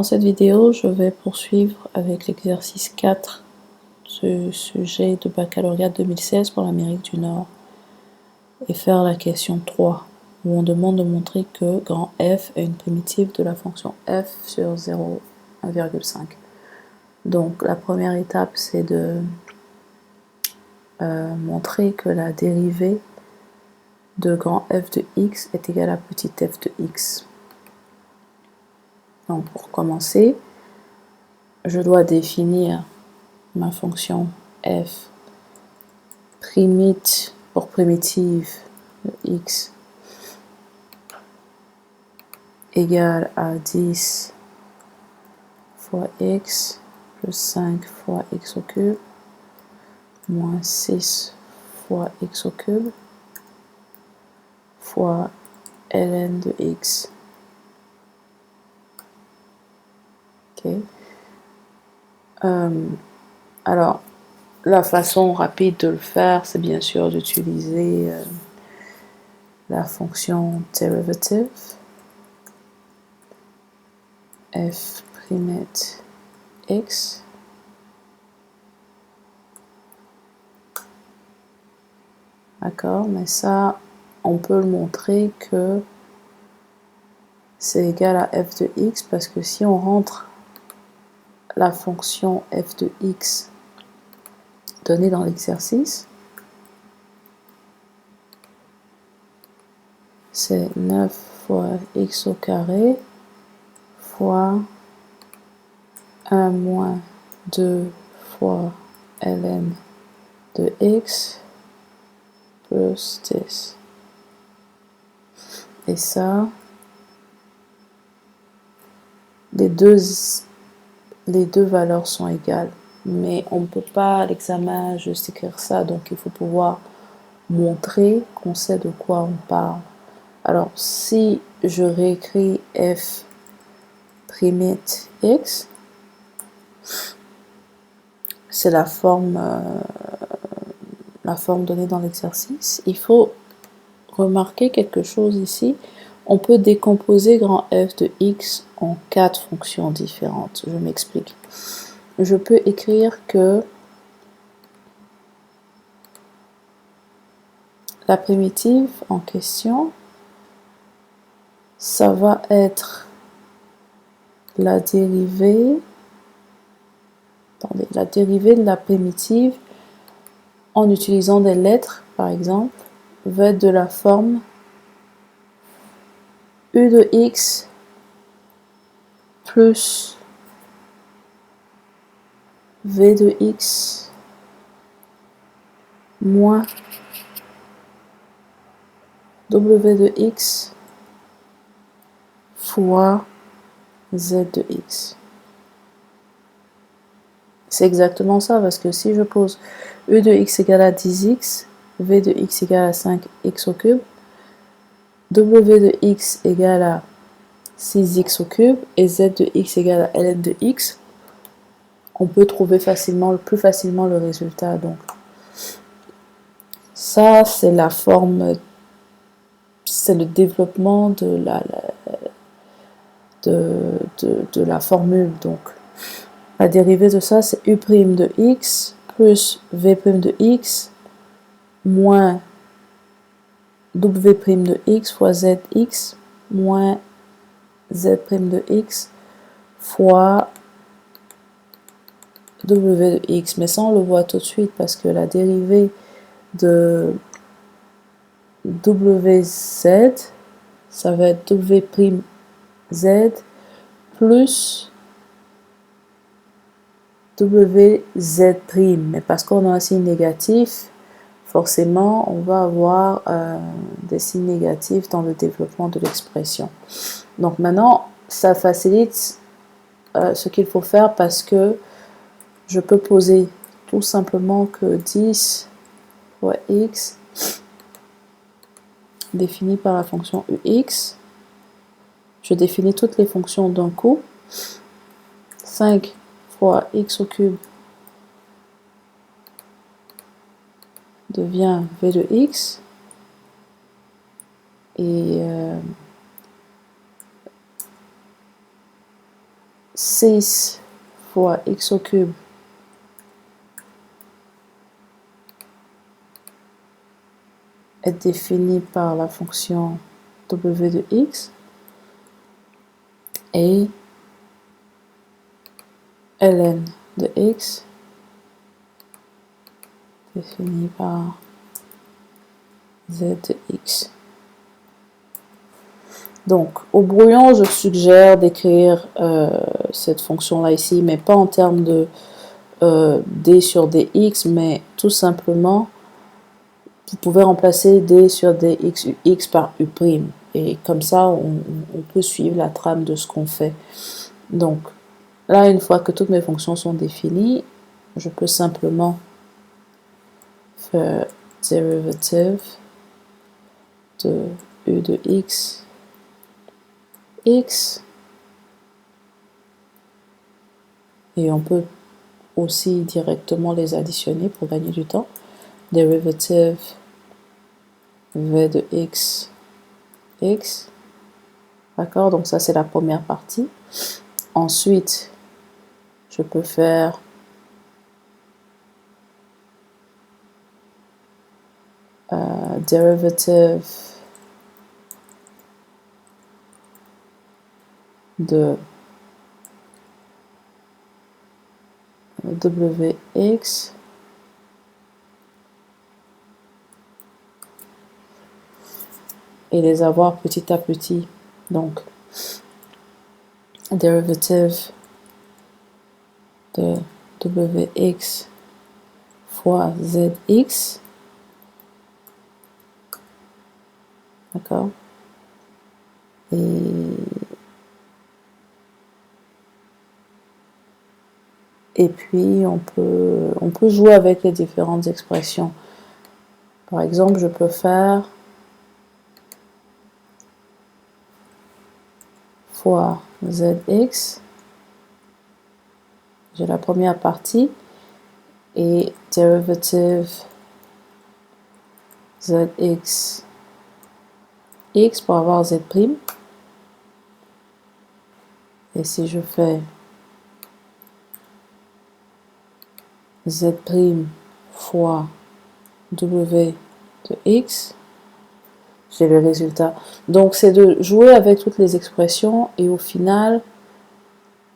Dans cette vidéo, je vais poursuivre avec l'exercice 4 du sujet de baccalauréat 2016 pour l'Amérique du Nord et faire la question 3 où on demande de montrer que grand F est une primitive de la fonction f sur 0, 1,5. Donc la première étape, c'est de montrer que la dérivée de grand F de x est égale à petit f de x. Donc pour commencer, je dois définir ma fonction f primite pour primitive de x égale à 10 fois x plus 5 fois x au cube moins 6 fois x au cube fois ln de x. Ok. Alors, la façon rapide de le faire, c'est bien sûr d'utiliser la fonction derivative f primette x d'accord, mais ça on peut le montrer que c'est égal à f de x parce que si on rentre la fonction f de x donnée dans l'exercice, c'est 9 fois x au carré fois 1 moins 2 fois ln de x plus 10. Et ça, les deux valeurs sont égales. Mais on ne peut pas à l'examen juste écrire ça, donc il faut pouvoir montrer qu'on sait de quoi on parle. Alors, si je réécris f primite x, c'est la forme donnée dans l'exercice. Il faut remarquer quelque chose ici. On peut décomposer grand f de x en 4 fonctions différentes. Je m'explique. Je peux écrire que la primitive en question, ça va être la dérivée de la primitive en utilisant des lettres, par exemple, va être de la forme u de x plus v de x moins w de x fois z de x. C'est exactement ça, parce que si je pose u de x égale à 10x, v de x égale à 5x au cube, w de x égale à 6x au cube, et z de x égale à ln de x, on peut trouver plus facilement le résultat. Donc, ça, c'est la forme, c'est le développement de la formule. Donc, la dérivée de ça, c'est u' de x plus v' de x moins w' de x fois zx moins z' de x fois w de x. Mais ça, on le voit tout de suite parce que la dérivée de wz, ça va être w'z plus wz'. Mais parce qu'on a un signe négatif, forcément, on va avoir des signes négatifs dans le développement de l'expression. Donc maintenant, ça facilite ce qu'il faut faire parce que je peux poser tout simplement que 10 fois x défini par la fonction ux. Je définis toutes les fonctions d'un coup. 5 fois x au cube devient v de x. Et 6 fois x au cube est défini par la fonction w de x et ln de x défini par z de x. Donc, au brouillon, je suggère d'écrire cette fonction-là ici, mais pas en termes de d sur dx, mais tout simplement, vous pouvez remplacer d sur dx x par u'. Et comme ça, on peut suivre la trame de ce qu'on fait. Donc, là, une fois que toutes mes fonctions sont définies, je peux simplement faire derivative de u de x, x, et on peut aussi directement les additionner pour gagner du temps. Derivative v de x, x, d'accord, donc ça c'est la première partie. Ensuite, je peux faire derivative de wx et les avoir petit à petit. Donc, derivative de wx fois zx, d'accord, et puis on peut jouer avec les différentes expressions. Par exemple, je peux faire fois zx, j'ai la première partie, et derivative zx x pour avoir z'. Et si je fais z' fois w de x, j'ai le résultat. Donc c'est de jouer avec toutes les expressions et au final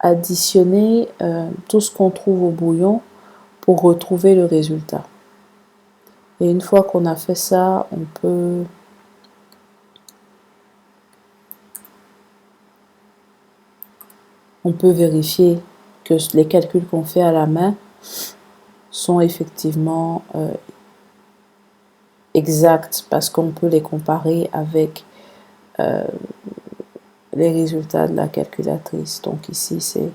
additionner tout ce qu'on trouve au brouillon pour retrouver le résultat. Et une fois qu'on a fait ça, on peut vérifier que les calculs qu'on fait à la main sont effectivement exacts, parce qu'on peut les comparer avec les résultats de la calculatrice. Donc ici c'est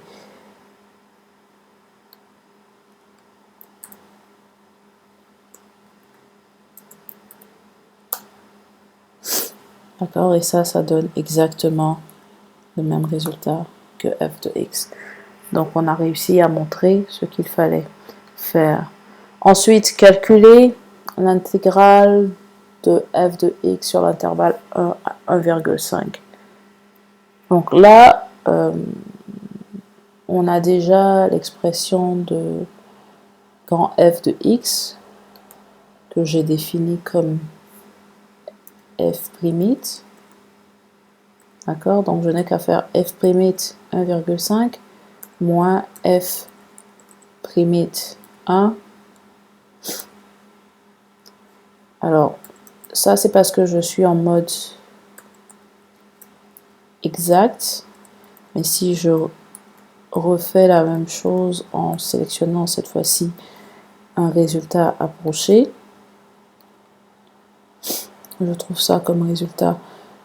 d'accord, et ça donne exactement le même résultat que f de x. Donc on a réussi à montrer ce qu'il fallait faire. Ensuite, calculer l'intégrale de f de x sur l'intervalle 1 à 1,5. Donc là, on a déjà l'expression de grand f de x que j'ai défini comme f'. D'accord, donc je n'ai qu'à faire f' 1,5 moins f' 1. Alors, ça c'est parce que je suis en mode exact, mais si je refais la même chose en sélectionnant cette fois-ci un résultat approché, je trouve ça comme résultat.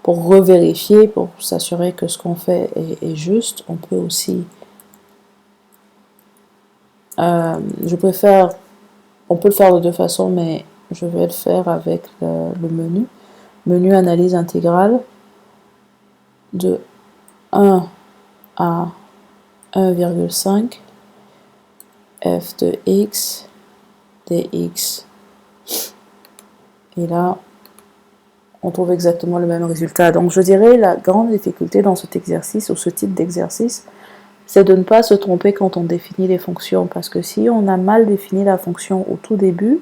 Pour revérifier, pour s'assurer que ce qu'on fait est juste, on peut aussi on peut le faire de deux façons, mais je vais le faire avec le menu. Menu analyse intégrale de 1 à 1,5 f de x dx. Et là, on trouve exactement le même résultat. Donc je dirais la grande difficulté dans cet exercice ou ce type d'exercice, c'est de ne pas se tromper quand on définit les fonctions. Parce que si on a mal défini la fonction au tout début,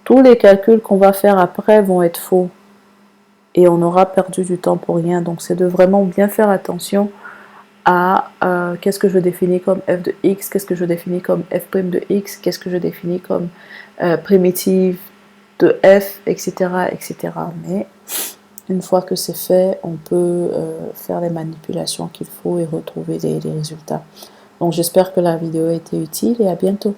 tous les calculs qu'on va faire après vont être faux. Et on aura perdu du temps pour rien. Donc c'est de vraiment bien faire attention à qu'est-ce que je définis comme f de x, qu'est-ce que je définis comme f' de x, qu'est-ce que je définis comme primitive de f, etc., etc. Mais une fois que c'est fait, on peut faire les manipulations qu'il faut et retrouver les résultats. Donc j'espère que la vidéo a été utile et à bientôt.